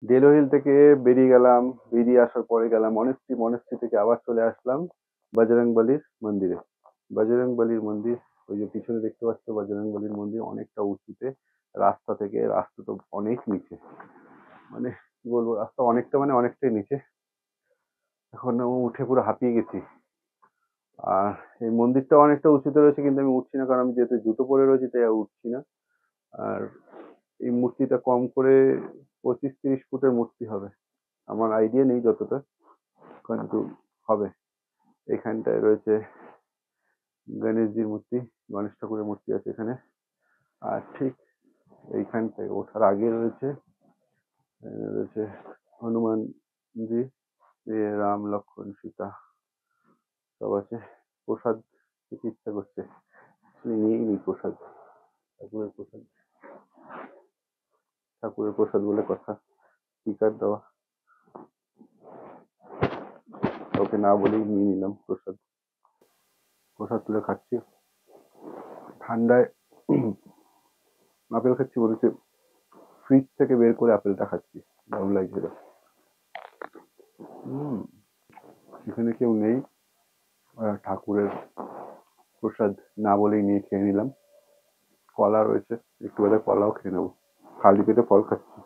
Delo hill থেকে বেরিয়ে গেলাম। বেরিয়ে আসার পরে গেলাম মনেস্ট্রি। মনেস্ট্রি থেকে আবার চলে আসলাম বজরংবলীর মন্দিরে। বজরংবলীর মন্দির, ওই যে পিছনে দেখতে পাচ্ছ বজরংবলীর মন্দির, অনেকটা উঁচুতে। রাস্তা থেকে, রাস্তা তো অনেক নিচে, মানে কি বলবো, রাস্তা অনেকটা মানে অনেকটাই নিচে। এখন উঠে পুরো হাঁপিয়ে গেছি। আর এই মন্দিরটা অনেকটা উঁচুতে রয়েছে, কিন্তু আমি উঠছি না, কারণ আমি যেহেতু জুতো পরে রয়েছি তাই উঠছি না। আর এই মূর্তিটা কম করে 25-30 ফুটের মূর্তি হবে। আমার আইডিয়া নেই যতটা, কিন্তু হবে। এখানটায় রয়েছে গণেশজির মূর্তি, গণেশ ঠাকুরের মূর্তি আছে এখানে। আর ঠিক এইখানটায় ওঠার আগে রয়েছে রয়েছে হনুমানজি, রাম লক্ষ্মণ সীতা সব আছে। প্রসাদ খেতে ইচ্ছা করছে, নিয়েই নি প্রসাদ। ঠাকুরের প্রসাদ, ঠাকুরের প্রসাদ বলে কথা, টিকার দেওয়া, কাউকে না বলেই নিয়ে নিলাম প্রসাদ। প্রসাদ তুলে খাচ্ছি ঠান্ডায়। আপেল খাচ্ছি বলেছে, ফ্রিজ থেকে বের করে আপেলটা খাচ্ছি, দারুণ লাগছিল। হম, এখানে কেউ নেই, ঠাকুরের প্রসাদ না বলেই নিয়ে খেয়ে নিলাম। কলা রয়েছে, একটু বাদে কলাও খেয়ে নেবো, খালি পেটে ফল খাচ্ছি।